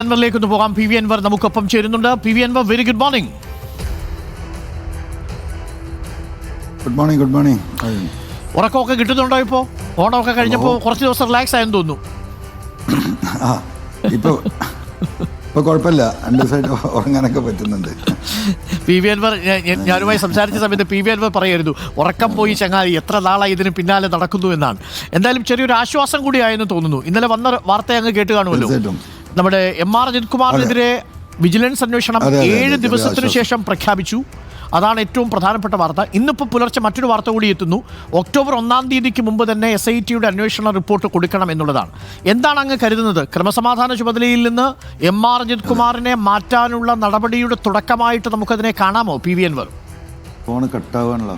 അൻവറിലേക്ക് ഒന്ന് പോകാം. P V Anwar നമുക്കൊപ്പം ചേരുന്നുണ്ട്. P V Anwar, very good morning. Good morning. ഉറക്കമൊക്കെ കിട്ടുന്നുണ്ടോ? ഇപ്പോൾ ഓണമൊക്കെ കഴിഞ്ഞപ്പോൾ കുറച്ച് ദിവസം റിലാക്സ് ആയെന്ന് തോന്നുന്നു. ഇപ്പോൾ കുഴപ്പമില്ല, 2 ദിവസമായിട്ട് ഉറങ്ങാനൊക്കെ പറ്റുന്നുണ്ട്. പി വി അൻവർ, ഞാനുമായി സംസാരിച്ച സമയത്ത് പി വി അൻവർ പറയായിരുന്നു, ഉറക്കം പോയി ചങ്ങാതി, എത്ര നാളായി ഇതിന് പിന്നാലെ നടക്കുന്നു എന്നാണ്. എന്തായാലും ചെറിയൊരു ആശ്വാസം കൂടിയായെന്ന് തോന്നുന്നു. ഇന്നലെ വന്ന വാർത്ത അങ്ങ് കേട്ട് കാണുമല്ലോ. നമ്മുടെ MR അജിത് കുമാറിനെതിരെ വിജിലൻസ് അന്വേഷണം 7 ദിവസത്തിനു ശേഷം പ്രഖ്യാപിച്ചു. അതാണ് ഏറ്റവും പ്രധാനപ്പെട്ട വാർത്ത. ഇന്നിപ്പോൾ പുലർച്ചെ മറ്റൊരു വാർത്ത കൂടി എത്തുന്നു. ഒക്ടോബർ 1 തീയതിക്ക് മുമ്പ് തന്നെ SITയുടെ അന്വേഷണ റിപ്പോർട്ട് കൊടുക്കണം എന്നുള്ളതാണ്. എന്താണ് അങ്ങ് കരുതുന്നത്? ക്രമസമാധാന ചുമതലയിൽ നിന്ന് MR അജിത് കുമാറിനെ മാറ്റാനുള്ള നടപടിയുടെ തുടക്കമായിട്ട് നമുക്കതിനെ കാണാമോ പി വി അൻവർ? ഫോണ് കട്ടാവാണല്ലോ.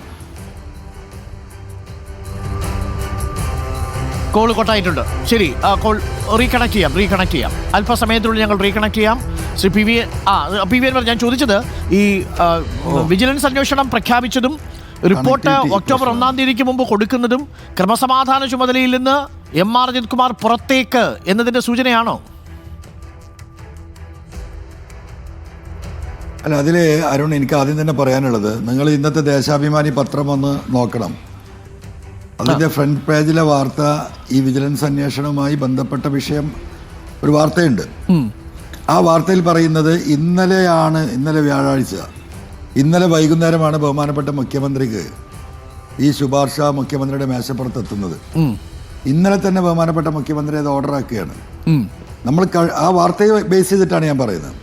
കോൾ കൊട്ടായിട്ടുണ്ട്. ശരി, കോൾ റീകണക്ട് ചെയ്യാം. അല്പസമയത്തിനുള്ളിൽ ഞങ്ങൾ റീകണക്ട് ചെയ്യാം. ശ്രീ പി വി അൻവർ, ഞാൻ ചോദിച്ചത് ഈ വിജിലൻസ് അന്വേഷണം പ്രഖ്യാപിച്ചതും റിപ്പോർട്ട് ഒക്ടോബർ 1 തീയതിക്ക് മുമ്പ് കൊടുക്കുന്നതും ക്രമസമാധാന ചുമതലയിൽ നിന്ന് MR അജിത് കുമാർ പുറത്തേക്ക് എന്നതിന്റെ സൂചനയാണോ? അല്ല, അതിൽ അരുൺ, എനിക്ക് ആദ്യം തന്നെ പറയാനുള്ളത്, നിങ്ങൾ ഇന്നത്തെ ദേശാഭിമാനി പത്രം ഒന്ന് നോക്കണം. അതിൻ്റെ ഫ്രണ്ട് പേജിലെ വാർത്ത ഈ വിജിലൻസ് അന്വേഷണവുമായി ബന്ധപ്പെട്ട വിഷയം ഒരു വാർത്തയുണ്ട്. ആ വാർത്തയിൽ പറയുന്നത് ഇന്നലെ വ്യാഴാഴ്ച, ഇന്നലെ വൈകുന്നേരമാണ് ബഹുമാനപ്പെട്ട മുഖ്യമന്ത്രിക്ക് ഈ ശുപാർശ മുഖ്യമന്ത്രിയുടെ മേശപ്പുറത്തെത്തുന്നത്. ഇന്നലെ തന്നെ ബഹുമാനപ്പെട്ട മുഖ്യമന്ത്രി അത് ഓർഡർ ആക്കുകയാണ്. നമ്മൾ ആ വാർത്തയെ ബേസ് ചെയ്തിട്ടാണ് ഞാൻ പറയുന്നത്.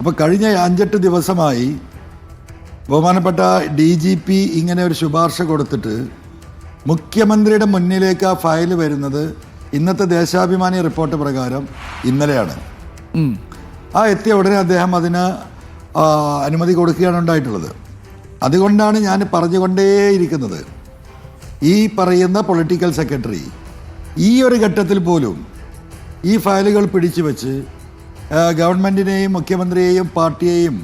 അപ്പോൾ കഴിഞ്ഞ 5-8 ദിവസമായി ബഹുമാനപ്പെട്ട DGP ഇങ്ങനെ ഒരു ശുപാർശ കൊടുത്തിട്ട് മുഖ്യമന്ത്രിയുടെ മുന്നിലേക്ക് ആ ഫയൽ വരുന്നത് ഇന്നത്തെ ദേശാഭിമാനി റിപ്പോർട്ട് പ്രകാരം ഇന്നലെയാണ്. ആ എത്തിയ ഉടനെ അദ്ദേഹം അതിന് അനുമതി കൊടുക്കുകയാണ് ഉണ്ടായിട്ടുള്ളത്. അതുകൊണ്ടാണ് ഞാൻ പറഞ്ഞുകൊണ്ടേയിരിക്കുന്നത്, ഈ പറയുന്ന പൊളിറ്റിക്കൽ സെക്രട്ടറി ഈ ഒരു ഘട്ടത്തിൽ പോലും ഈ ഫയലുകൾ പിടിച്ചു വെച്ച് ഗവൺമെൻറ്റിനെയും മുഖ്യമന്ത്രിയെയും പാർട്ടിയെയും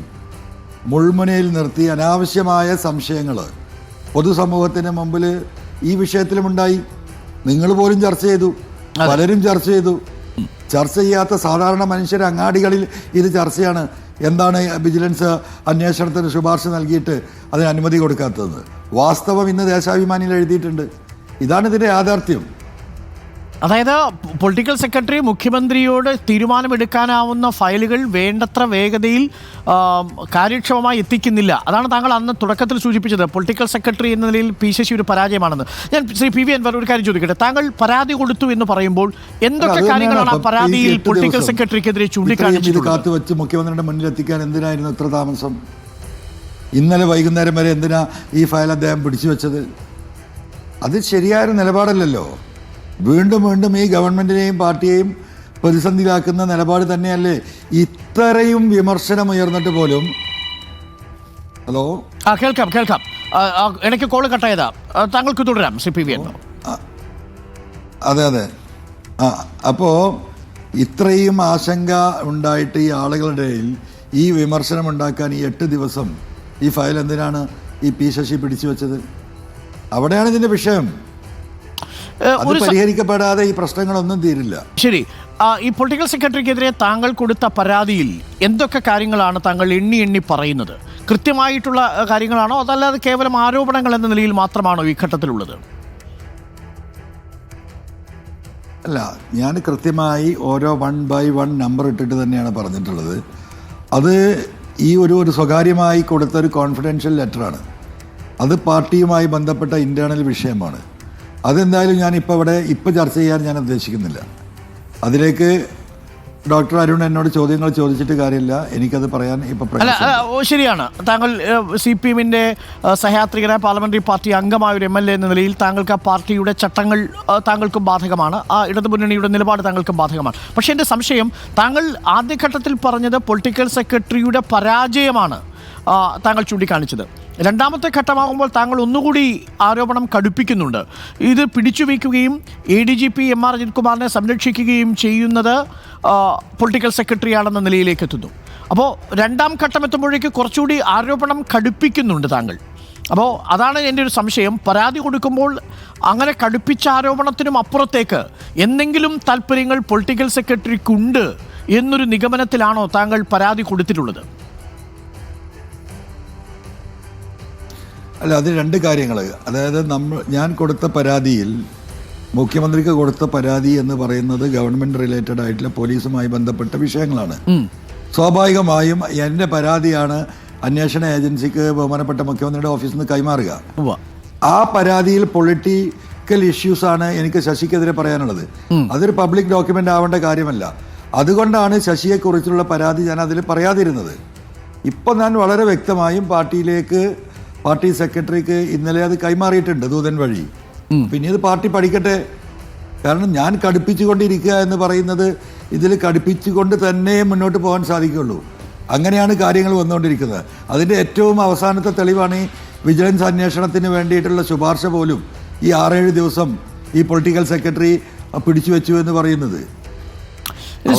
മുൾമുനയിൽ നിർത്തി അനാവശ്യമായ സംശയങ്ങൾ പൊതുസമൂഹത്തിന് മുമ്പിൽ ഈ വിഷയത്തിലുമുണ്ടായി. നിങ്ങൾ പോലും ചർച്ച ചെയ്തു, പലരും ചർച്ച ചെയ്തു. ചർച്ച ചെയ്യാത്ത സാധാരണ മനുഷ്യർ അങ്ങാടികളിൽ ഇത് ചർച്ചയാണ്. എന്താണ് വിജിലൻസ് അന്വേഷണത്തിന് ശുപാർശ നൽകിയിട്ട് അതിന് അനുമതി കൊടുക്കാത്തത്? വാസ്തവം ഇന്ന് ദേശാഭിമാനിയിൽ എഴുതിയിട്ടുണ്ട്. ഇതാണ് ഇതിൻ്റെ യാഥാർത്ഥ്യം. അതായത് പൊളിറ്റിക്കൽ സെക്രട്ടറി മുഖ്യമന്ത്രിയോട് തീരുമാനമെടുക്കാനാവുന്ന ഫയലുകൾ വേണ്ടത്ര വേഗതയിൽ കാര്യക്ഷമമായി എത്തിക്കുന്നില്ല. അതാണ് താങ്കൾ അന്ന് തുടക്കത്തിൽ സൂചിപ്പിച്ചത്, പൊളിറ്റിക്കൽ സെക്രട്ടറി എന്ന നിലയിൽ പി ശശി ഒരു പരാജയമാണെന്ന്. ഞാൻ ശ്രീ പി വി അൻവർ ഒരു കാര്യം ചോദിക്കട്ടെ. താങ്കൾ പരാതി കൊടുത്തു എന്ന് പറയുമ്പോൾ എന്തൊക്കെ കാര്യങ്ങളാണ് ആ പരാതിയിൽ പൊളിറ്റിക്കൽ സെക്രട്ടറിക്കെതിരെ ചൂണ്ടിക്കാണിച്ചത്? കാത്തുവെച്ച് മുഖ്യമന്ത്രിയുടെ മുന്നിൽ എത്തിക്കാൻ എന്തിനായിരുന്നു ഇത്ര താമസം? ഇന്നലെ വൈകുന്നേരം വരെ എന്തിനാ ഈ ഫയൽ അദ്ദേഹം പിടിച്ചു വെച്ചത്? അത് ശരിയായ നിലപാടല്ലല്ലോ. വീണ്ടും ഈ ഗവൺമെൻറ്റിനെയും പാർട്ടിയെയും പ്രതിസന്ധിയിലാക്കുന്ന നിലപാട് തന്നെയല്ലേ. ഇത്രയും വിമർശനം ഉയർന്നിട്ട് പോലും. ഹലോ, കേൾക്കാം. ഇടയ്ക്ക് കോള് കട്ടായതാ. താങ്കൾക്ക് തുടരാം ശ്രീ പി വി അൻവർ. അതെ. അപ്പോൾ ഇത്രയും ആശങ്ക ഉണ്ടായിട്ട് ഈ ആളുകളുടെ ഈ വിമർശനം ഉണ്ടാക്കാൻ ഈ 8 ദിവസം ഈ ഫയൽ എന്തിനാണ് ഈ പി ശശി പിടിച്ചു വെച്ചത്? അവിടെയാണ് ഇതിൻ്റെ വിഷയം. അത് പരിഹരിക്കപ്പെടാതെ ഈ പ്രശ്നങ്ങളൊന്നും തീരില്ല. ശരി, ഈ പൊളിറ്റിക്കൽ സെക്രട്ടറിക്കെതിരെ താങ്കൾ കൊടുത്ത പരാതിയിൽ എന്തൊക്കെ കാര്യങ്ങളാണ് താങ്കൾ എണ്ണി പറയുന്നത്? കൃത്യമായിട്ടുള്ള കാര്യങ്ങളാണോ, അതല്ലാതെ കേവലം ആരോപണങ്ങൾ എന്ന നിലയിൽ മാത്രമാണോ ഈ ഘട്ടത്തിലുള്ളത്? അല്ല, ഞാൻ കൃത്യമായി ഓരോ 1 by 1 നമ്പർ ഇട്ടിട്ട് തന്നെയാണ് പറഞ്ഞിട്ടുള്ളത്. അത് ഈ ഒരു സ്വകാര്യമായി കൊടുത്തൊരു കോൺഫിഡൻഷ്യൽ ലെറ്ററാണ്. അത് പാർട്ടിയുമായി ബന്ധപ്പെട്ട ഇൻറ്റേർണൽ വിഷയമാണ്. അതെന്തായാലും ഞാൻ ഇപ്പോൾ ചർച്ച ചെയ്യാൻ ഞാൻ ഉദ്ദേശിക്കുന്നില്ല. അതിലേക്ക് ഡോക്ടർ അരുൺ എന്നോട് ചോദ്യങ്ങൾ ചോദിച്ചിട്ട് കാര്യമില്ല. എനിക്കത് പറയാൻ ഇപ്പോൾ ശരിയാണ്. താങ്കൾ CPM-ന്റെ സഹയാത്രികനായ പാർലമെന്ററി പാർട്ടി അംഗമായ ഒരു MLA എന്ന നിലയിൽ താങ്കൾക്ക് ആ പാർട്ടിയുടെ ചട്ടങ്ങൾ താങ്കൾക്കും ബാധകമാണ്, ആ ഇടതുമുന്നണിയുടെ നിലപാട് താങ്കൾക്കും ബാധകമാണ്. പക്ഷേ എൻ്റെ സംശയം, താങ്കൾ ആദ്യഘട്ടത്തിൽ പറഞ്ഞത് പൊളിറ്റിക്കൽ സെക്രട്ടറിയുടെ പരാജയമാണ് താങ്കൾ ചൂണ്ടിക്കാണിച്ചത്. രണ്ടാമത്തെ ഘട്ടമാകുമ്പോൾ താങ്കൾ ഒന്നുകൂടി ആരോപണം കടുപ്പിക്കുന്നുണ്ട്. ഇത് പിടിച്ചു വയ്ക്കുകയും ADGP MR അജിത് കുമാറിനെ സംരക്ഷിക്കുകയും ചെയ്യുന്നത് പൊളിറ്റിക്കൽ സെക്രട്ടറിയാണെന്ന നിലയിലേക്ക് എത്തുന്നു. അപ്പോൾ രണ്ടാം ഘട്ടം എത്തുമ്പോഴേക്ക് കുറച്ചുകൂടി ആരോപണം കടുപ്പിക്കുന്നുണ്ട് താങ്കൾ. അപ്പോൾ അതാണ് എൻ്റെ ഒരു സംശയം. പരാതി കൊടുക്കുമ്പോൾ അങ്ങനെ കടുപ്പിച്ച ആരോപണത്തിനും അപ്പുറത്തേക്ക് എന്തെങ്കിലും താല്പര്യങ്ങൾ പൊളിറ്റിക്കൽ സെക്രട്ടറിക്കുണ്ട് എന്നൊരു നിഗമനത്തിലാണോ താങ്കൾ പരാതി കൊടുത്തിട്ടുള്ളത്? അല്ല, അത് രണ്ട് കാര്യങ്ങൾ. അതായത് ഞാൻ കൊടുത്ത പരാതിയിൽ മുഖ്യമന്ത്രിക്ക് കൊടുത്ത പരാതി എന്ന് പറയുന്നത് ഗവൺമെന്റ് റിലേറ്റഡ് ആയിട്ടുള്ള പോലീസുമായി ബന്ധപ്പെട്ട വിഷയങ്ങളാണ്. സ്വാഭാവികമായും എൻ്റെ പരാതിയാണ് അന്വേഷണ ഏജൻസിക്ക് ബഹുമാനപ്പെട്ട മുഖ്യമന്ത്രിയുടെ ഓഫീസിൽ നിന്ന് കൈമാറുക. ആ പരാതിയിൽ പൊളിറ്റിക്കൽ ഇഷ്യൂസ് ആണ് എനിക്ക് ശശിക്കെതിരെ പറയാനുള്ളത്. അതൊരു പബ്ലിക് ഡോക്യുമെന്റ് ആവേണ്ട കാര്യമല്ല. അതുകൊണ്ടാണ് ശശിയെക്കുറിച്ചുള്ള പരാതി ഞാൻ അതിൽ പറയാതിരുന്നത്. ഇപ്പം ഞാൻ വളരെ വ്യക്തമായും പാർട്ടി സെക്രട്ടറിക്ക് ഇന്നലെ അത് കൈമാറിയിട്ടുണ്ട് ദൂതൻ വഴി. പിന്നെ ഇത് പാർട്ടി പഠിക്കട്ടെ. കാരണം ഞാൻ കടുപ്പിച്ചുകൊണ്ടിരിക്കുക എന്ന് പറയുന്നത് ഇതിൽ കടുപ്പിച്ചുകൊണ്ട് തന്നെ മുന്നോട്ട് പോകാൻ സാധിക്കുള്ളൂ. അങ്ങനെയാണ് കാര്യങ്ങൾ വന്നുകൊണ്ടിരിക്കുന്നത്. അതിൻ്റെ ഏറ്റവും അവസാനത്തെ തെളിവാണ് ഈ വിജിലൻസ് അന്വേഷണത്തിന് വേണ്ടിയിട്ടുള്ള ശുപാർശ പോലും ഈ 6-7 ദിവസം ഈ പൊളിറ്റിക്കൽ സെക്രട്ടറി പിടിച്ചു വെച്ചു എന്ന് പറയുന്നത്.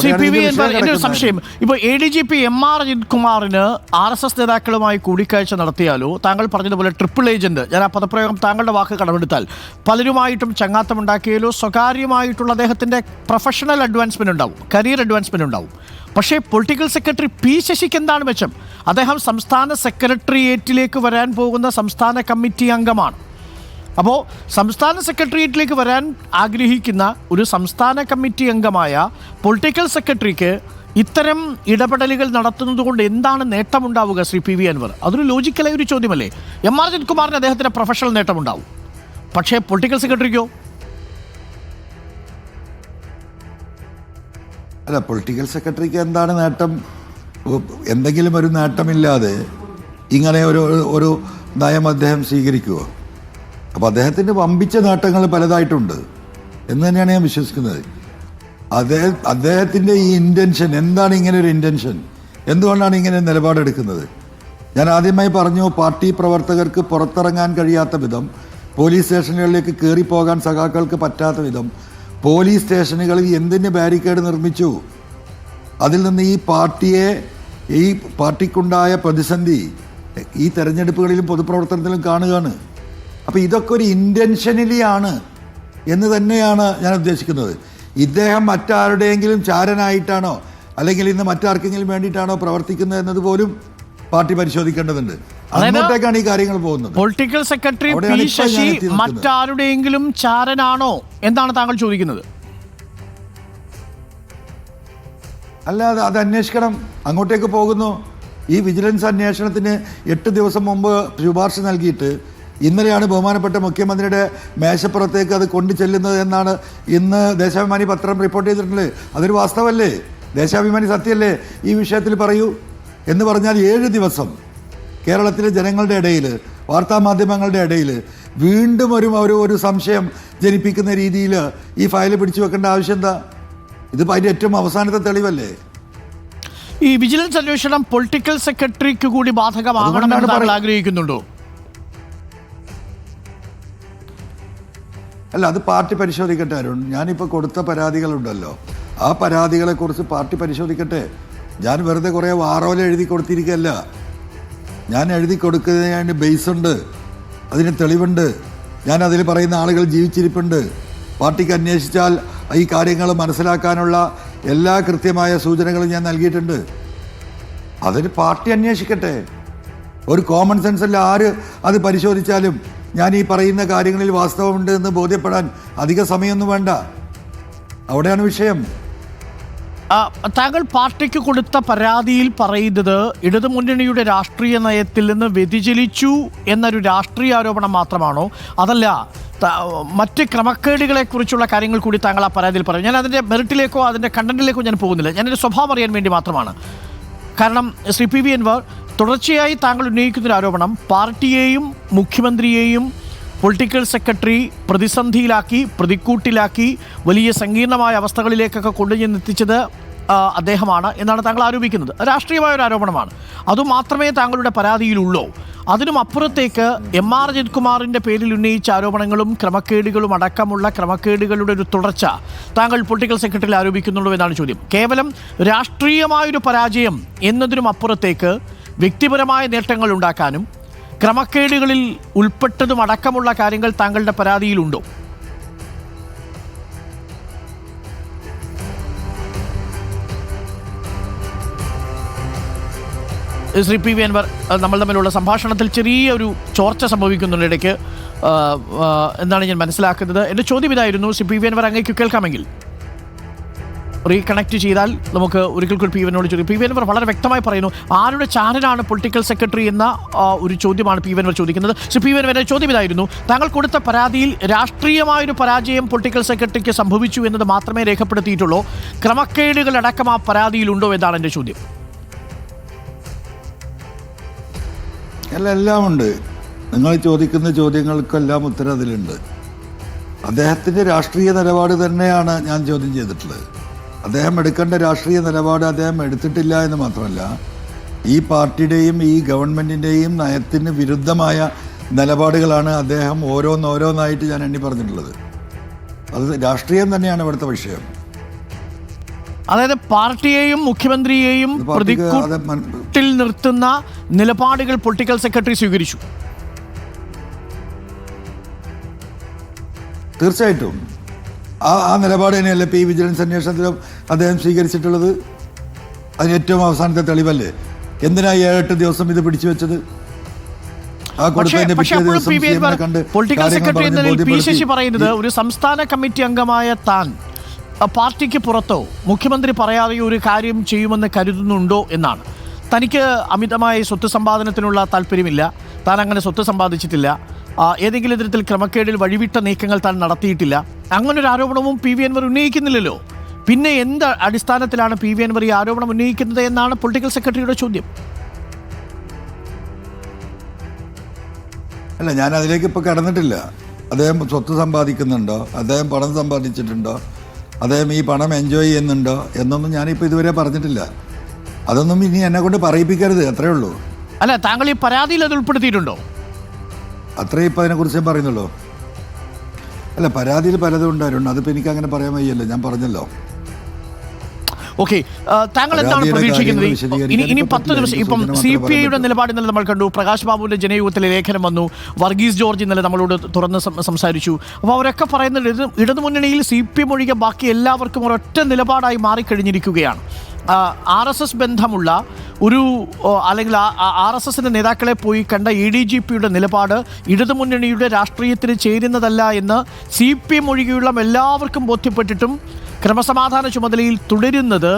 എൻ്റെ ഒരു സംശയം, ഇപ്പോൾ ADGP MR അജിത് കുമാറിന് RSS നേതാക്കളുമായി കൂടിക്കാഴ്ച നടത്തിയാലോ, താങ്കൾ പറഞ്ഞതുപോലെ ട്രിപ്പിൾ ഏജന്റ്, ഞാൻ ആ പദപ്രയോഗം താങ്കളുടെ വാക്ക് കടമെടുത്താൽ, പലരുമായിട്ടും ചങ്ങാത്തമുണ്ടാക്കിയാലോ സ്വകാര്യമായിട്ടുള്ള അദ്ദേഹത്തിൻ്റെ പ്രൊഫഷണൽ അഡ്വാൻസ്മെന്റ് ഉണ്ടാവും, കരിയർ അഡ്വാൻസ്മെന്റ് ഉണ്ടാവും. പക്ഷേ പൊളിറ്റിക്കൽ സെക്രട്ടറി P ശശിക്ക് എന്താണ് മെച്ചം? അദ്ദേഹം സംസ്ഥാന സെക്രട്ടേറിയറ്റിലേക്ക് വരാൻ പോകുന്ന സംസ്ഥാന കമ്മിറ്റി അംഗമാണ്. അപ്പോൾ സംസ്ഥാന സെക്രട്ടേറിയറ്റിലേക്ക് വരാൻ ആഗ്രഹിക്കുന്ന ഒരു സംസ്ഥാന കമ്മിറ്റി അംഗമായ പൊളിറ്റിക്കൽ സെക്രട്ടറിക്ക് ഇത്തരം ഇടപെടലുകൾ നടത്തുന്നത് കൊണ്ട് എന്താണ് നേട്ടമുണ്ടാവുക ശ്രീ PV അൻവർ? അതൊരു ലോജിക്കലായ ഒരു ചോദ്യമല്ലേ? MR അജിത് കുമാറിന് അദ്ദേഹത്തിൻ്റെ പ്രൊഫഷണൽ നേട്ടമുണ്ടാവും, പക്ഷേ പൊളിറ്റിക്കൽ സെക്രട്ടറിക്കോ? അല്ല, പൊളിറ്റിക്കൽ സെക്രട്ടറിക്ക് എന്താണ് നേട്ടം? എന്തെങ്കിലും ഒരു നേട്ടമില്ലാതെ ഇങ്ങനെ ഒരു നയം അദ്ദേഹം സ്വീകരിക്കുമോ? അപ്പോൾ അദ്ദേഹത്തിൻ്റെ വമ്പിച്ച നേട്ടങ്ങൾ പലതായിട്ടുണ്ട് എന്ന് തന്നെയാണ് ഞാൻ വിശ്വസിക്കുന്നത്. അദ്ദേഹത്തിൻ്റെ ഈ ഇൻറ്റൻഷൻ എന്താണ്? ഇങ്ങനെ ഒരു ഇൻറ്റൻഷൻ എന്തുകൊണ്ടാണ് ഇങ്ങനെ നിലപാടെടുക്കുന്നത്? ഞാൻ ആദ്യമായി പറഞ്ഞു, പാർട്ടി പ്രവർത്തകർക്ക് പുറത്തിറങ്ങാൻ കഴിയാത്ത വിധം, പോലീസ് സ്റ്റേഷനുകളിലേക്ക് കയറിപ്പോകാൻ സഖാക്കൾക്ക് പറ്റാത്ത വിധം പോലീസ് സ്റ്റേഷനുകളിൽ എന്തിന് ബാരിക്കേഡ് നിർമ്മിച്ചു? അതിൽ നിന്ന് ഈ പാർട്ടിക്കുണ്ടായ പ്രതിസന്ധി ഈ തെരഞ്ഞെടുപ്പുകളിലും പൊതുപ്രവർത്തനത്തിലും കാണുകയാണ്. അപ്പോൾ ഇതൊക്കെ ഒരു ഇൻറ്റൻഷനലി ആണ് എന്ന് തന്നെയാണ് ഞാൻ ഉദ്ദേശിക്കുന്നത്. ഇദ്ദേഹം മറ്റാരുടെയെങ്കിലും ചാരനായിട്ടാണോ അല്ലെങ്കിൽ ഇന്ന് മറ്റാർക്കെങ്കിലും വേണ്ടിയിട്ടാണോ പ്രവർത്തിക്കുന്നത് എന്നത് പോലും പാർട്ടി പരിശോധിക്കേണ്ടതുണ്ട്. അങ്ങോട്ടേക്കാണ് ഈ കാര്യങ്ങൾ പോകുന്നത്. പൊളിറ്റിക്കൽ സെക്രട്ടറി P ശശി മറ്റാരുടെയെങ്കിലും ചാരനാണോ എന്നാണ് താങ്കൾ ചോദിക്കുന്നത്? അല്ല, അത് അന്വേഷിക്കണം. അങ്ങോട്ടേക്ക് പോകുന്നു. ഈ വിജിലൻസ് അന്വേഷണത്തിന് 8 ദിവസം മുമ്പ് ശുപാർശ നൽകിയിട്ട് ഇന്നലെയാണ് ബഹുമാനപ്പെട്ട മുഖ്യമന്ത്രിയുടെ മേശപ്പുറത്തേക്ക് അത് കൊണ്ടു ചെല്ലുന്നത് എന്നാണ് ഇന്ന് ദേശാഭിമാനി പത്രം റിപ്പോർട്ട് ചെയ്തിട്ടുള്ളത്. അതൊരു വാസ്തവല്ലേ? ദേശാഭിമാനി സത്യമല്ലേ ഈ വിഷയത്തിൽ പറയൂ എന്ന് പറഞ്ഞാൽ 7 ദിവസം കേരളത്തിലെ ജനങ്ങളുടെ ഇടയിൽ, വാർത്താമാധ്യമങ്ങളുടെ ഇടയിൽ വീണ്ടും ഒരു സംശയം ജനിപ്പിക്കുന്ന രീതിയിൽ ഈ ഫയൽ പിടിച്ചു വെക്കേണ്ട ആവശ്യം എന്താ? ഇതിപ്പോൾ അതിൻ്റെ ഏറ്റവും അവസാനത്തെ തെളിവല്ലേ? ഈ വിജിലൻസ് അന്വേഷണം പൊളിറ്റിക്കൽ സെക്രട്ടറിക്ക് കൂടി ബാധകമാകണമെന്ന് താങ്കൾ ആഗ്രഹിക്കുന്നുണ്ടോ? അല്ല, അത് പാർട്ടി പരിശോധിക്കട്ടെ അരുൺ. ഞാനിപ്പോൾ കൊടുത്ത പരാതികളുണ്ടല്ലോ, ആ പരാതികളെക്കുറിച്ച് പാർട്ടി പരിശോധിക്കട്ടെ. ഞാൻ വെറുതെ കുറേ വാറോല എഴുതി കൊടുത്തിരിക്കുകയല്ല. ഞാൻ എഴുതി കൊടുക്കുന്നതിന് ബേസുണ്ട്, അതിന് തെളിവുണ്ട്. ഞാൻ അതിൽ പറയുന്ന ആളുകൾ ജീവിച്ചിരിപ്പുണ്ട്. പാർട്ടിക്ക് അന്വേഷിച്ചാൽ ഈ കാര്യങ്ങൾ മനസ്സിലാക്കാനുള്ള എല്ലാ കൃത്യമായ സൂചനകളും ഞാൻ നൽകിയിട്ടുണ്ട്. അതിന് പാർട്ടി അന്വേഷിക്കട്ടെ. ഒരു കോമൺ സെൻസല്ല ആര് അത് പരിശോധിച്ചാലും ഞാൻ ഈ പറയുന്ന കാര്യങ്ങളിൽ വാസ്തവമുണ്ട് എന്ന് ബോധ്യപ്പെടാൻ അധിക സമയമൊന്നും വേണ്ട. അവിടെയാണ് വിഷയം. താങ്കൾ പാർട്ടിക്ക് കൊടുത്ത പരാതിയിൽ പറയുന്നത് ഇടതുമുന്നണിയുടെ രാഷ്ട്രീയ നയത്തിൽ നിന്ന് വ്യതിചലിച്ചു എന്നൊരു രാഷ്ട്രീയ ആരോപണം മാത്രമാണോ? അതല്ല, മറ്റ് ക്രമക്കേടുകളെക്കുറിച്ചുള്ള കാര്യങ്ങൾ കൂടി താങ്കൾ ആ പരാതിയിൽ പറയും? ഞാൻ അതിൻ്റെ മെറിറ്റിലേക്കോ അതിൻ്റെ കണ്ടന്റിലേക്കോ ഞാൻ പോകുന്നില്ല. ഞാനതിൻ്റെ സ്വഭാവം അറിയാൻ വേണ്ടി മാത്രമാണ്. കാരണം ശ്രീ PV അൻവർ, തുടർച്ചയായി താങ്കൾ ഉന്നയിക്കുന്നൊരു ആരോപണം പാർട്ടിയെയും മുഖ്യമന്ത്രിയെയും പൊളിറ്റിക്കൽ സെക്രട്ടറി പ്രതിസന്ധിയിലാക്കി, പ്രതിക്കൂട്ടിലാക്കി, വലിയ സങ്കീർണമായ അവസ്ഥകളിലേക്കൊക്കെ കൊണ്ടുചെന്നെത്തിച്ചത് അദ്ദേഹമാണ് എന്നാണ് താങ്കൾ ആരോപിക്കുന്നത്. രാഷ്ട്രീയമായ ഒരു ആരോപണമാണ്. അതുമാത്രമേ താങ്കളുടെ പരാതിയിലുള്ളൂ? അതിനും അപ്പുറത്തേക്ക് MR അജിത് കുമാറിൻ്റെ പേരിൽ ഉന്നയിച്ച ആരോപണങ്ങളും ക്രമക്കേടുകളും അടക്കമുള്ള ക്രമക്കേടുകളുടെ ഒരു തുടർച്ച താങ്കൾ പൊളിറ്റിക്കൽ സെക്രട്ടറിയിൽ ആരോപിക്കുന്നുള്ളൂ എന്നാണ് ചോദ്യം. കേവലം രാഷ്ട്രീയമായൊരു പരാജയം എന്നതിനും അപ്പുറത്തേക്ക് വ്യക്തിപരമായ നേട്ടങ്ങൾ ഉണ്ടാക്കാനും ക്രമക്കേടുകളിൽ ഉൾപ്പെട്ടതും അടക്കമുള്ള കാര്യങ്ങൾ താങ്കളുടെ പരാതിയിലുണ്ടോ? ശ്രീ പി വി അൻവർ, നമ്മൾ തമ്മിലുള്ള സംഭാഷണത്തിൽ ചെറിയൊരു ചോർച്ച സംഭവിക്കുന്നുണ്ട് ഇടയ്ക്ക് എന്നാണ് ഞാൻ മനസ്സിലാക്കുന്നത്. എൻ്റെ ചോദ്യം ഇതായിരുന്നു, ശ്രീ പി വി അൻവർ അങ്ങേക്ക് കേൾക്കാമെങ്കിൽ റീകണക്ട് ചെയ്താൽ നമുക്ക് ഒരിക്കൽ കൂടി പി വി അൻവറിനോട് ചോദിക്കും. പി വി അൻവർ വളരെ വ്യക്തമായി പറയുന്നു, ആരുടെ ചാനലാണ് പൊളിറ്റിക്കൽ സെക്രട്ടറി എന്ന ഒരു ചോദ്യമാണ് പി വി അൻവർ ചോദിക്കുന്നത്. ശ്രീ പി വി അൻവറിന്റെ ചോദ്യം ഇതായിരുന്നു, താങ്കൾ കൊടുത്ത പരാതിയിൽ രാഷ്ട്രീയമായൊരു പരാജയം പൊളിറ്റിക്കൽ സെക്രട്ടറിക്ക് സംഭവിച്ചു എന്നത് മാത്രമേ രേഖപ്പെടുത്തിയിട്ടുള്ളൂ, ക്രമക്കേടുകളടക്കം ആ പരാതിയിലുണ്ടോ എന്നാണ് എൻ്റെ ചോദ്യം. എല്ലാം ഉണ്ട്. നിങ്ങൾ ചോദിക്കുന്ന ചോദ്യങ്ങൾക്കെല്ലാം ഉത്തരം അതിലുണ്ട്. അദ്ദേഹത്തിൻ്റെ രാഷ്ട്രീയ നിലപാട് തന്നെയാണ് ഞാൻ ചോദ്യം ചെയ്തിട്ടുള്ളത്. അദ്ദേഹം എടുക്കേണ്ട രാഷ്ട്രീയ നിലപാട് അദ്ദേഹം എടുത്തിട്ടില്ല എന്ന് മാത്രമല്ല, ഈ പാർട്ടിയുടെയും ഈ ഗവൺമെൻറ്റിൻ്റെയും നയത്തിന് വിരുദ്ധമായ നിലപാടുകളാണ് അദ്ദേഹം ഓരോന്നായിട്ട് ഞാൻ എണ്ണി പറഞ്ഞിട്ടുള്ളത്. അത് രാഷ്ട്രീയം തന്നെയാണ് ഇവിടുത്തെ വിഷയം. അതായത് പാർട്ടിയെയും മുഖ്യമന്ത്രിയെയും പ്രതിക്കൂട്ടിൽ നിർത്തുന്ന നിലപാടുകൾ പൊളിറ്റിക്കൽ സെക്രട്ടറി സ്വീകരിച്ചു. തീർച്ചയായിട്ടും ആ നിലപാട് തന്നെയല്ലേ ഇപ്പോൾ ഈ വിജിലൻസ് അന്വേഷണത്തിലും അദ്ദേഹം സ്വീകരിച്ചിട്ടുള്ളത്. അതിന് ഏറ്റവും അവസാനത്തെ തെളിവല്ലേ. എന്തിനാ 7-8 ദിവസം ഇത് പിടിച്ചു വെച്ചത്? പൊളിറ്റിക്കൽ സെക്രട്ടറി എന്ന നിലയിൽ പി ശശി പറയുന്നത്, ഒരു സംസ്ഥാന കമ്മിറ്റി അംഗമായ താൻ പാർട്ടിക്ക് പുറത്തോ മുഖ്യമന്ത്രി പറയാതെയോ ഒരു കാര്യം ചെയ്യുമെന്ന് കരുതുന്നുണ്ടോ എന്നാണ്. തനിക്ക് അമിതമായ സ്വത്ത് സമ്പാദനത്തിനുള്ള താല്പര്യമില്ല, താൻ അങ്ങനെ സ്വത്ത് സമ്പാദിച്ചിട്ടില്ല, ഏതെങ്കിലും തരത്തിൽ ക്രമക്കേടിൽ വഴിവിട്ട നീക്കങ്ങൾ താൻ നടത്തിയിട്ടില്ല, അങ്ങനൊരു ആരോപണവും പി വി അൻവർ ഉന്നയിക്കുന്നില്ലല്ലോ. പിന്നെ എന്ത് അടിസ്ഥാനത്തിലാണ് പി വി അൻവർ ഈ ആരോപണം ഉന്നയിക്കുന്നത് എന്നാണ് പൊളിറ്റിക്കൽ സെക്രട്ടറിയുടെ ചോദ്യം. അല്ല, ഞാൻ അതിലേക്ക് ഇപ്പോൾ കടന്നിട്ടില്ല. അദ്ദേഹം സ്വത്ത് സമ്പാദിക്കുന്നുണ്ടോ, അദ്ദേഹം പണം സമ്പാദിച്ചിട്ടുണ്ടോ, അദ്ദേഹം ഈ പണം എൻജോയ് ചെയ്യുന്നുണ്ടോ എന്നൊന്നും ഞാനിപ്പോൾ ഇതുവരെ പറഞ്ഞിട്ടില്ല. അതൊന്നും ഇനി എന്നെ കൊണ്ട് പറയിപ്പിക്കരുത്, അത്രയേ ഉള്ളൂ. അല്ല, താങ്കൾ ഈ പരാതിയിൽ അത് ഉൾപ്പെടുത്തിയിട്ടുണ്ടോ? അത്രേ ഇപ്പം അതിനെക്കുറിച്ച് ഞാൻ പറയുന്നുള്ളൂ. അല്ല, പരാതിയിൽ പലതും ഉണ്ടായിരുന്നു, അതിപ്പോൾ എനിക്ക് അങ്ങനെ പറയാൻ വയ്യല്ലോ, ഞാൻ പറഞ്ഞല്ലോ. ഓക്കെ, താങ്കൾ എന്താണ് പ്രതീക്ഷിക്കുന്നത്? ഇനി 10 ദിവസം ഇപ്പം CPI-യുടെ നിലപാട് ഇന്നലെ നമ്മൾ കണ്ടു. പ്രകാശ് ബാബുവിന്റെ ജനയുഗത്തിലെ ലേഖനം വന്നു, വർഗീസ് ജോർജ് ഇന്നലെ നമ്മളോട് തുറന്ന് സംസാരിച്ചു. അപ്പോൾ അവരൊക്കെ പറയുന്നത് ഇടതുമുന്നണിയിൽ CPM ഒഴികെ ബാക്കി എല്ലാവർക്കും ഒരൊറ്റ നിലപാടായി മാറിക്കഴിഞ്ഞിരിക്കുകയാണ്. RSS ബന്ധമുള്ള ഒരു അല്ലെങ്കിൽ RSSന്റെ നേതാക്കളെ പോയി കണ്ട ADGPയുടെ നിലപാട് ഇടതുമുന്നണിയുടെ രാഷ്ട്രീയത്തിന് ചേരുന്നതല്ല എന്ന് CPM ഒഴികെയുള്ള എല്ലാവർക്കും ബോധ്യപ്പെട്ടിട്ടും ക്രമസമാധാന ചുമതലയിൽ തുടരുന്നത്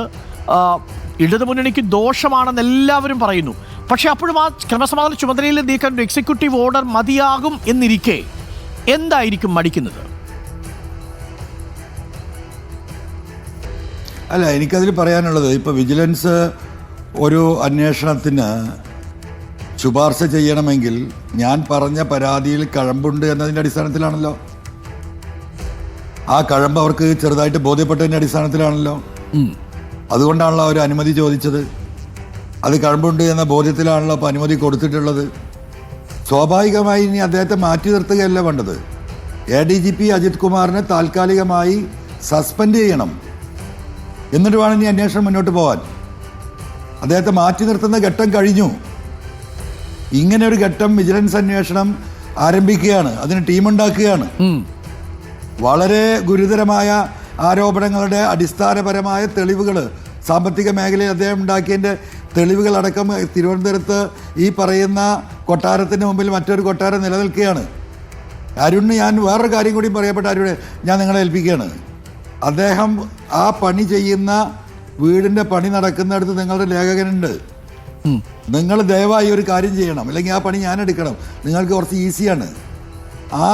ഇടതുമുന്നണിക്ക് ദോഷമാണെന്ന് എല്ലാവരും പറയുന്നു. പക്ഷേ അപ്പോഴും ആ ക്രമസമാധാന ചുമതലയിൽ നീക്കാൻ ഒരു എക്സിക്യൂട്ടീവ് ഓർഡർ മതിയാകും എന്നിരിക്കെ എന്തായിരിക്കും മടിക്കുന്നത്? അല്ല, എനിക്കതിൽ പറയാനുള്ളത്, ഇപ്പോൾ വിജിലൻസ് ഒരു അന്വേഷണത്തിന് ശുപാർശ ചെയ്യണമെങ്കിൽ ഞാൻ പറഞ്ഞ പരാതിയിൽ കഴമ്പുണ്ട് എന്നതിൻ്റെ അടിസ്ഥാനത്തിലാണല്ലോ. ആ കഴമ്പ് അവർക്ക് ചെറുതായിട്ട് ബോധ്യപ്പെട്ടതിൻ്റെ അടിസ്ഥാനത്തിലാണല്ലോ. അതുകൊണ്ടാണല്ലോ അവർ അനുമതി ചോദിച്ചത്. അത് കഴമ്പുണ്ട് എന്ന ബോധ്യത്തിലാണല്ലോ അപ്പോൾ അനുമതി കൊടുത്തിട്ടുള്ളത്. സ്വാഭാവികമായി ഇനി അദ്ദേഹത്തെ മാറ്റി നിർത്തുകയല്ല വേണ്ടത്. ADGP അജിത് കുമാറിനെ താൽക്കാലികമായി സസ്പെൻഡ് ചെയ്യണം. എന്നിട്ട് വേണം ഇനി അന്വേഷണം മുന്നോട്ട് പോകാൻ. അദ്ദേഹത്തെ മാറ്റി നിർത്തുന്ന ഘട്ടം കഴിഞ്ഞു. ഇങ്ങനെ ഒരു ഘട്ടം വിജിലൻസ് അന്വേഷണം ആരംഭിക്കുകയാണ്, അതിന് ടീമുണ്ടാക്കുകയാണ്. വളരെ ഗുരുതരമായ ആരോപണങ്ങളുടെ അടിസ്ഥാനപരമായ തെളിവുകൾ, സാമ്പത്തിക മേഖലയിൽ അദ്ദേഹം ഉണ്ടാക്കിയതിൻ്റെ തെളിവുകളടക്കം തിരുവനന്തപുരത്ത് ഈ പറയുന്ന കൊട്ടാരത്തിന് മുമ്പിൽ മറ്റൊരു കൊട്ടാരം നിലനിൽക്കുകയാണ്. അരുണിന് ഞാൻ വേറൊരു കാര്യം കൂടി പറയപ്പെട്ട അരുണെ ഞാൻ നിങ്ങളെ ഏൽപ്പിക്കുകയാണ്. അദ്ദേഹം ആ പണി ചെയ്യുന്ന വീടിൻ്റെ പണി നടക്കുന്നിടത്ത് നിങ്ങളുടെ ലേഖകനുണ്ട്. നിങ്ങൾ ദയവായി ഒരു കാര്യം ചെയ്യണം, അല്ലെങ്കിൽ ആ പണി ഞാൻ എടുക്കണം. നിങ്ങൾക്ക് കുറച്ച് ഈസിയാണ്. ആ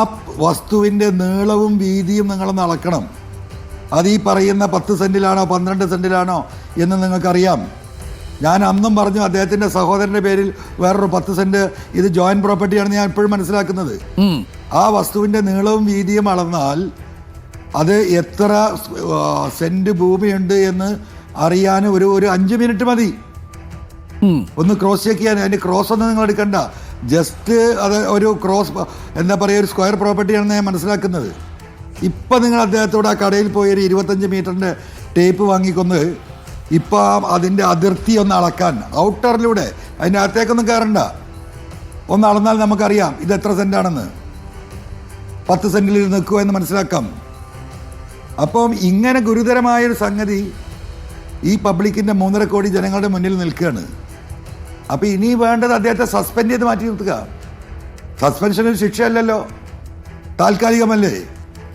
വസ്തുവിൻ്റെ നീളവും വീതിയും നിങ്ങളൊന്ന് അളക്കണം. അത് ഈ പറയുന്ന 10 സെൻറ്റിലാണോ 12 സെൻറ്റിലാണോ എന്ന് നിങ്ങൾക്കറിയാം. ഞാൻ അന്നും പറഞ്ഞു, അദ്ദേഹത്തിൻ്റെ സഹോദരൻ്റെ പേരിൽ വേറൊരു 10 സെൻറ്റ് ഇത് ജോയിൻറ്റ് പ്രോപ്പർട്ടിയാണെന്ന് ഞാൻ ഇപ്പോഴും മനസ്സിലാക്കുന്നത്. ആ വസ്തുവിൻ്റെ നീളവും വീതിയും അളന്നാൽ അത് എത്ര സെൻറ്റ് ഭൂമിയുണ്ട് എന്ന് അറിയാൻ ഒരു 5 മിനിറ്റ് മതി. ഒന്ന് ക്രോസ് ചെക്ക് ചെയ്യാൻ. അതിൻ്റെ ക്രോസ് ഒന്നും നിങ്ങൾ എടുക്കണ്ട, ജസ്റ്റ് അത് ഒരു ക്രോസ് എന്താ പറയുക, ഒരു സ്ക്വയർ പ്രോപ്പർട്ടിയാണെന്ന് ഞാൻ മനസ്സിലാക്കുന്നത്. ഇപ്പം നിങ്ങൾ അദ്ദേഹത്തോട് ആ കടയിൽ പോയി ഒരു 25 മീറ്ററിൻ്റെ ടേപ്പ് വാങ്ങിക്കൊന്ന് ഇപ്പം അതിൻ്റെ അതിർത്തി ഒന്ന് അളക്കാൻ, ഔട്ടറിലൂടെ അതിൻ്റെ അകത്തേക്കൊന്നും കയറണ്ട, ഒന്ന് അളന്നാൽ നമുക്കറിയാം ഇത് എത്ര സെൻറ്റാണെന്ന്. 10 സെൻറ്റിൽ നിൽക്കുക എന്ന് മനസ്സിലാക്കാം. അപ്പം ഇങ്ങനെ ഗുരുതരമായൊരു സംഗതി ഈ പബ്ലിക്കിൻ്റെ 3.5 കോടി ജനങ്ങളുടെ മുന്നിൽ നിൽക്കുകയാണ്. അപ്പോൾ ഇനി വേണ്ടത് അദ്ദേഹത്തെ സസ്പെൻഡ് ചെയ്ത് മാറ്റി നിർത്തുക. സസ്പെൻഷൻ ഒരു ശിക്ഷയല്ലല്ലോ, താൽക്കാലികമല്ലേ.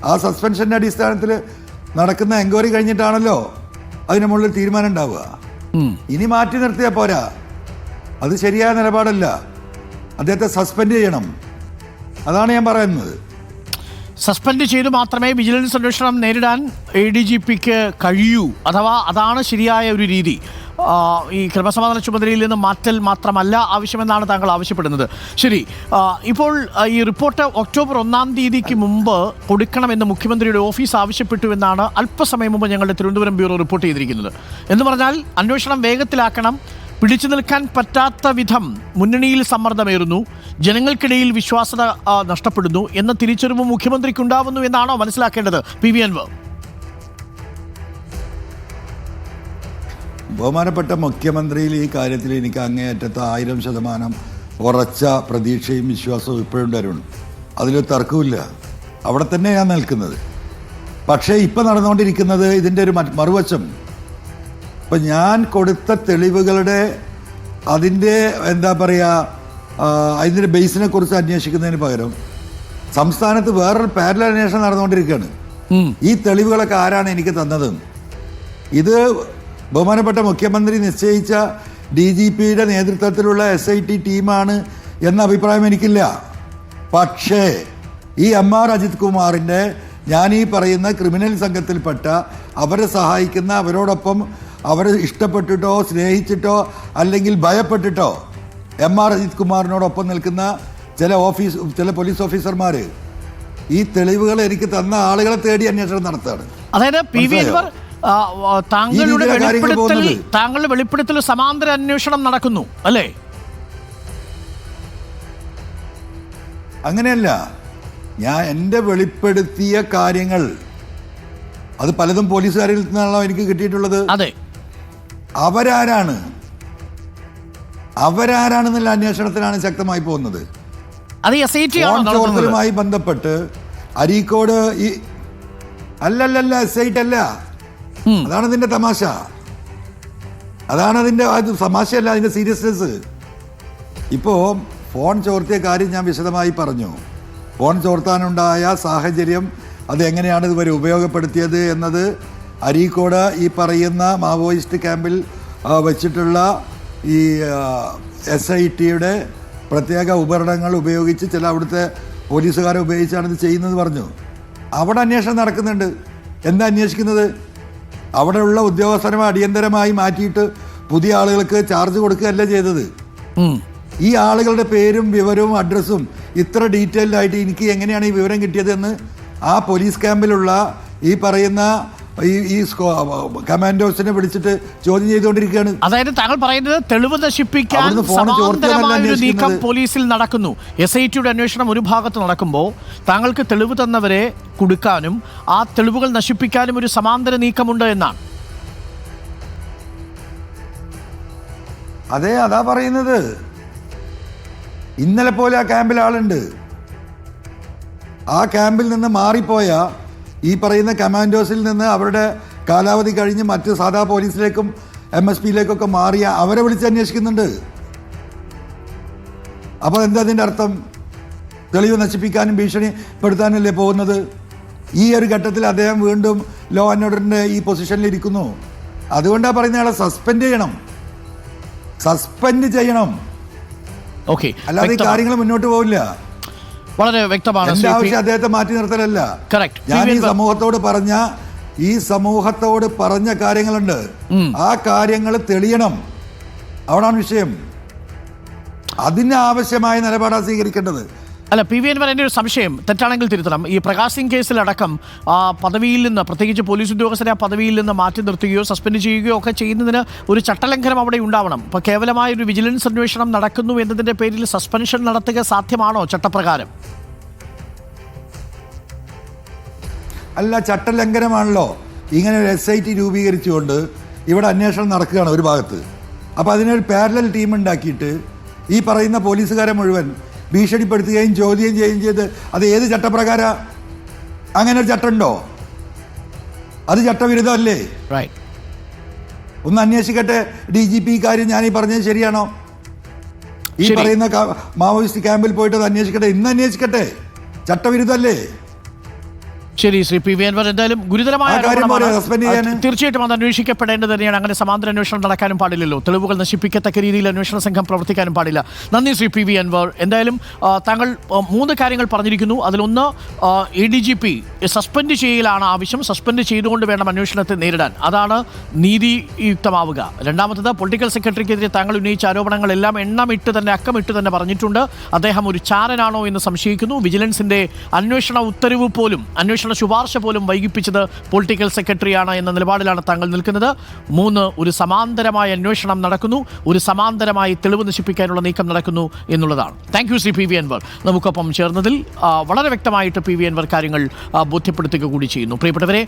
ആ സസ്പെൻഷൻ്റെ അടിസ്ഥാനത്തിൽ നടക്കുന്ന എൻക്വയറി കഴിഞ്ഞിട്ടാണല്ലോ അതിന് മുകളിൽ തീരുമാനം ഉണ്ടാവുക. ഇനി മാറ്റി നിർത്തിയാൽ പോരാ, അത് ശരിയായ നിലപാടല്ല. അദ്ദേഹത്തെ സസ്പെൻഡ് ചെയ്യണം, അതാണ് ഞാൻ പറയുന്നത്. സസ്പെൻഡ് ചെയ്തു മാത്രമേ വിജിലൻസ് അന്വേഷണം നേരിടാൻ ADGPക്ക് കഴിയൂ, അഥവാ അതാണ് ശരിയായ ഒരു രീതി. ഈ ക്രമസമാധാന ചുമതലയിൽ നിന്ന് മാറ്റൽ മാത്രമല്ല ആവശ്യമെന്നാണ് താങ്കൾ ആവശ്യപ്പെടുന്നത്. ശരി, ഇപ്പോൾ ഈ റിപ്പോർട്ട് ഒക്ടോബർ 1-ാം തീയതിക്ക് മുമ്പ് കൊടുക്കണമെന്ന് മുഖ്യമന്ത്രിയുടെ ഓഫീസ് ആവശ്യപ്പെട്ടു എന്നാണ് അല്പസമയം മുമ്പ് ഞങ്ങളുടെ തിരുവനന്തപുരം ബ്യൂറോ റിപ്പോർട്ട് ചെയ്തിരിക്കുന്നത്. എന്ന് പറഞ്ഞാൽ അന്വേഷണം വേഗത്തിലാക്കണം, പിടിച്ചു നിൽക്കാൻ പറ്റാത്ത വിധം മുന്നണിയിൽ സമ്മർദ്ദമേറുന്നു, ജനങ്ങൾക്കിടയിൽ വിശ്വാസ്യത നഷ്ടപ്പെടുന്നു എന്ന തിരിച്ചറിവ് മുഖ്യമന്ത്രിക്കുണ്ടാവുന്നു എന്നാണോ മനസ്സിലാക്കേണ്ടത് PV Anwar? ബഹുമാനപ്പെട്ട മുഖ്യമന്ത്രിയിൽ ഈ കാര്യത്തിൽ എനിക്ക് അങ്ങേയറ്റത്ത് 1000% ഉറച്ച പ്രതീക്ഷയും വിശ്വാസവും ഇപ്പോഴും തരുന്നു. അതിലൊരു തർക്കമില്ല, അവിടെ തന്നെ ഞാൻ നിൽക്കുന്നത്. പക്ഷേ ഇപ്പം നടന്നുകൊണ്ടിരിക്കുന്നത് ഇതിൻ്റെ ഒരു മറുവശം. ഇപ്പം ഞാൻ കൊടുത്ത തെളിവുകളുടെ അതിൻ്റെ എന്താ പറയുക, അതിൻ്റെ ബേസിനെ കുറിച്ച് അന്വേഷിക്കുന്നതിന് പകരം സംസ്ഥാനത്ത് വേറൊരു പാരലൽ അന്വേഷണം നടന്നുകൊണ്ടിരിക്കുകയാണ്. ഈ തെളിവുകളൊക്കെ ആരാണ് എനിക്ക് തന്നത്? ഇത് ബഹുമാനപ്പെട്ട മുഖ്യമന്ത്രി നിശ്ചയിച്ച DGPയുടെ നേതൃത്വത്തിലുള്ള SIT ടീമാണ് എന്ന അഭിപ്രായം എനിക്കില്ല. പക്ഷേ ഈ MR അജിത് കുമാറിൻ്റെ ഞാൻ ഈ പറയുന്ന ക്രിമിനൽ സംഘത്തിൽപ്പെട്ട അവരെ സഹായിക്കുന്ന, അവരോടൊപ്പം അവരെ ഇഷ്ടപ്പെട്ടിട്ടോ സ്നേഹിച്ചിട്ടോ അല്ലെങ്കിൽ ഭയപ്പെട്ടിട്ടോ MR അജിത് കുമാറിനോടൊപ്പം നിൽക്കുന്ന ചില പോലീസ് ഓഫീസർമാർ ഈ തെളിവുകൾ എനിക്ക് തന്ന ആളുകളെ തേടി അന്വേഷണം നടത്തുകയാണ്. അതായത് PV Anwar, താങ്കളുടെ വെളിപ്പെടുത്തൽ സമാന്തര അന്വേഷണം നടക്കുന്നു അല്ലേ? അങ്ങനെയല്ല, ഞാൻ എൻ്റെ വെളിപ്പെടുത്തിയ കാര്യങ്ങൾ അത് പലതും പോലീസുകാരിൽ നിന്നാണല്ലോ എനിക്ക് കിട്ടിയിട്ടുള്ളത്. അതെ, അവരാരാണെന്നുള്ള അന്വേഷണത്തിനാണ് ശക്തമായി പോകുന്നത്. അത് SIT ചോർത്തലുമായി ബന്ധപ്പെട്ട് അരീക്കോട് ഈ അല്ലല്ല SIT അല്ല, അതാണ് അതിൻ്റെ തമാശ, അതാണ് അതിൻ്റെ തമാശയല്ല, അതിൻ്റെ സീരിയസ്നെസ്. ഇപ്പോൾ ഫോൺ ചോർത്തിയ കാര്യം ഞാൻ വിശദമായി പറഞ്ഞു. ഫോൺ ചോർത്താനുണ്ടായ സാഹചര്യം, അത് എങ്ങനെയാണ് ഇതുവരെ ഉപയോഗപ്പെടുത്തിയത് എന്നത് അരീക്കോട് ഈ പറയുന്ന മാവോയിസ്റ്റ് ക്യാമ്പിൽ വച്ചിട്ടുള്ള ഈ SITയുടെ പ്രത്യേക ഉപകരണങ്ങൾ ഉപയോഗിച്ച് ചില അവിടുത്തെ പോലീസുകാരെ ഉപയോഗിച്ചാണ് ഇത് ചെയ്യുന്നത് പറഞ്ഞു. അവിടെ അന്വേഷണം നടക്കുന്നുണ്ട്. എന്താ അന്വേഷിക്കുന്നത്? അവിടെയുള്ള ഉദ്യോഗസ്ഥരെ അടിയന്തരമായി മാറ്റിയിട്ട് പുതിയ ആളുകൾക്ക് ചാർജ് കൊടുക്കുകയല്ല ചെയ്തത്. ഈ ആളുകളുടെ പേരും വിവരവും അഡ്രസ്സും ഇത്ര ഡീറ്റെയിൽഡ് ആയിട്ട് എനിക്ക് എങ്ങനെയാണ് ഈ വിവരം കിട്ടിയതെന്ന് ആ പോലീസ് ക്യാമ്പിലുള്ള ഈ പറയുന്ന ഈ കമാൻഡോസിനെ വിളിച്ചിട്ട് ചോദ്യം ചെയ്തുകൊണ്ടിരിക്കുകയാണ്. അതായത് താങ്കൾ പറയുന്നത് തെളിവ് നശിപ്പിക്കാൻ സമാന്തരമായൊരു നീക്കം പോലീസിൽ നടക്കുന്നു. SITയുടെ അന്വേഷണം ഒരു ഭാഗത്ത് നടക്കുമ്പോൾ താങ്കൾക്ക് തെളിവ് തന്നവരെ കുടുക്കാനും ആ തെളിവുകൾ നശിപ്പിക്കാനും ഒരു സമാന്തര നീക്കമുണ്ട് എന്നാണ്. അതെ, അതാ പറയുന്നത്. ഇന്നലെ പോലെ ആ ക്യാമ്പിൽ ആളുണ്ട്. ആ ക്യാമ്പിൽ നിന്ന് മാറിപ്പോയ ഈ പറയുന്ന കമാൻഡോസിൽ നിന്ന് അവരുടെ കാലാവധി കഴിഞ്ഞ് മറ്റ് സാധാ പോലീസിലേക്കും MSPയിലേക്കൊക്കെ മാറിയ അവരെ വിളിച്ച് അന്വേഷിക്കുന്നുണ്ട്. അപ്പോൾ എന്താ അതിൻ്റെ അർത്ഥം? തെളിവ് നശിപ്പിക്കാനും ഭീഷണിപ്പെടുത്താനല്ലേ പോകുന്നത്? ഈ ഒരു ഘട്ടത്തിൽ അദ്ദേഹം വീണ്ടും ലോ ആൻഡ് ഓർഡറിൻ്റെ ഈ പൊസിഷനിലിരിക്കുന്നു. അതുകൊണ്ടാണ് പറയുന്ന ആളെ സസ്പെൻഡ് ചെയ്യണം. ഓക്കെ, അല്ലാതെ ഈ കാര്യങ്ങൾ മുന്നോട്ട് പോവില്ല. വളരെ വ്യക്തമാണ്. എന്റെ ആവശ്യം അദ്ദേഹത്തെ മാറ്റി നിർത്തലല്ല. ഞാൻ ഈ സമൂഹത്തോട് പറഞ്ഞ കാര്യങ്ങളുണ്ട്. ആ കാര്യങ്ങൾ തെളിയണം, അവിടാണ് വിഷയം. അതിന് ആവശ്യമായ നിലപാടാണ് സ്വീകരിക്കേണ്ടത്. അല്ല, PV Anwar, എൻ്റെ ഒരു സംശയം തെറ്റാണെങ്കിൽ തിരുത്തണം. ഈ പ്രകാശ് സിംഗ് കേസിലടക്കം പദവിയിൽ നിന്ന്, പ്രത്യേകിച്ച് പോലീസ് ഉദ്യോഗസ്ഥരെ ആ പദവിയിൽ നിന്ന് മാറ്റി നിർത്തുകയോ സസ്പെൻഡ് ചെയ്യുകയോ ഒക്കെ ചെയ്യുന്നതിന് ഒരു ചട്ടലംഘനം അവിടെ ഉണ്ടാവണം. ഇപ്പോൾ കേവലമായ ഒരു വിജിലൻസ് അന്വേഷണം നടക്കുന്നു എന്നതിൻ്റെ പേരിൽ സസ്പെൻഷൻ നടത്തുക സാധ്യമാണോ ചട്ടപ്രകാരം? അല്ല, ചട്ടലംഘനമാണല്ലോ. ഇങ്ങനെ ഒരു SIT രൂപീകരിച്ചുകൊണ്ട് ഇവിടെ അന്വേഷണം നടക്കുകയാണ് ഒരു ഭാഗത്ത്. അപ്പോൾ അതിനൊരു പാരലൽ ടീം ഉണ്ടാക്കിയിട്ട് ഈ പറയുന്ന പോലീസുകാരെ മുഴുവൻ ഭീഷണിപ്പെടുത്തുകയും ചോദ്യം ചെയ്യുകയും ചെയ്ത് അത് ഏത് ചട്ടപ്രകാരം? അങ്ങനെ ഒരു ചട്ടമുണ്ടോ? അത് ചട്ടവിരുദ്ധമല്ലേ? ഒന്ന് അന്വേഷിക്കട്ടെ DGP കാര്യം. ഞാനീ പറഞ്ഞത് ശരിയാണോ? ഈ ശരി. പറയുന്ന മാവോയിസ്റ്റ് ക്യാമ്പിൽ പോയിട്ട് അത് അന്വേഷിക്കട്ടെ, ഇന്ന് അന്വേഷിക്കട്ടെ, ചട്ടവിരുദ്ധല്ലേ? ശരി ശ്രീ പി വി അൻവർ, എന്തായാലും ഗുരുതരമായ ആ കാര്യം ആരോപണമാണ്. പോലെ സസ്പെൻഡ് ചെയ്യാൻ തീർച്ചയായിട്ടും അത് അന്വേഷിക്കപ്പെടേണ്ടത് തന്നെയാണ്. അങ്ങനെ സമാന്തര അന്വേഷണം നടക്കാനും പാടില്ലല്ലോ. തെളിവുകൾ നശിപ്പിക്കത്തക്ക രീതിയിൽ അന്വേഷണ സംഘം പ്രവർത്തിക്കാനും പാടില്ല. നന്ദി ശ്രീ പി വി അൻവർ. എന്തായാലും താങ്കൾ 3 കാര്യങ്ങൾ പറഞ്ഞിരിക്കുന്നു. അതിലൊന്ന് ADGP സസ്പെൻഡ് ചെയ്യലാണ് ആവശ്യം. സസ്പെൻഡ് ചെയ്തുകൊണ്ട് വേണം അന്വേഷണത്തെ നേരിടാൻ. അതാണ് നീതിയുക്തമാവുക. രണ്ടാമത്തത് പൊളിറ്റിക്കൽ സെക്രട്ടറിക്കെതിരെ താങ്കൾ ഉന്നയിച്ച ആരോപണങ്ങളെല്ലാം അക്കമിട്ട് തന്നെ പറഞ്ഞിട്ടുണ്ട്. അദ്ദേഹം ഒരു ചാരനാണോ എന്ന് സംശയിക്കുന്നു. വിജിലൻസിന്റെ അന്വേഷണ ഉത്തരവ് പോലും, അന്വേഷണ ശുപാർശ പോലും വൈകിപ്പിച്ചത് പൊളിറ്റിക്കൽ സെക്രട്ടറിയാണ് എന്ന നിലപാടിലാണ് താങ്കൾ നിൽക്കുന്നത്. 3, ഒരു സമാന്തരമായ അന്വേഷണം നടക്കുന്നു, ഒരു സമാന്തരമായി തെളിവ് നശിപ്പിക്കാനുള്ള നീക്കം നടക്കുന്നു എന്നുള്ളതാണ്. Thank you Shri P V Anwar. നമുക്കൊപ്പം ചേർന്നതിൽ വളരെ വ്യക്തമായിട്ട് പി വി അൻവർ കാര്യങ്ങൾ ബോധ്യപ്പെടുത്തുക കൂടി ചെയ്യുന്നു. പ്രിയപ്പെട്ടവരെ,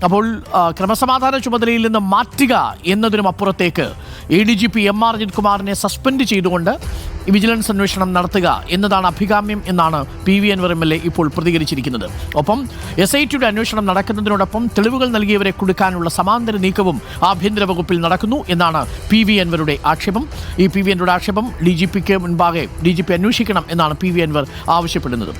അപ്പോൾ ക്രമസമാധാന ചുമതലയിൽ നിന്ന് മാറ്റുക എന്നതിനും അപ്പുറത്തേക്ക് ADGP MR അജിത് കുമാറിനെ സസ്പെൻഡ് ചെയ്തുകൊണ്ട് വിജിലൻസ് അന്വേഷണം നടത്തുക എന്നതാണ് അഭികാമ്യം എന്നാണ് പി വി അൻവർ MLA ഇപ്പോൾ പ്രതികരിച്ചിരിക്കുന്നത്. ഒപ്പം SITയുടെ അന്വേഷണം നടക്കുന്നതിനോടൊപ്പം തെളിവുകൾ നൽകിയവരെ കൊടുക്കാനുള്ള സമാന്തര നീക്കവും ആഭ്യന്തര വകുപ്പിൽ നടക്കുന്നു എന്നാണ് പി വി അൻവരുടെ ആക്ഷേപം. ഈ പി വി അൻവരുടെ ആക്ഷേപം DGPക്ക് മുൻപാകെ DGP അന്വേഷിക്കണം എന്നാണ് പി വി അൻവർ ആവശ്യപ്പെടുന്നത്.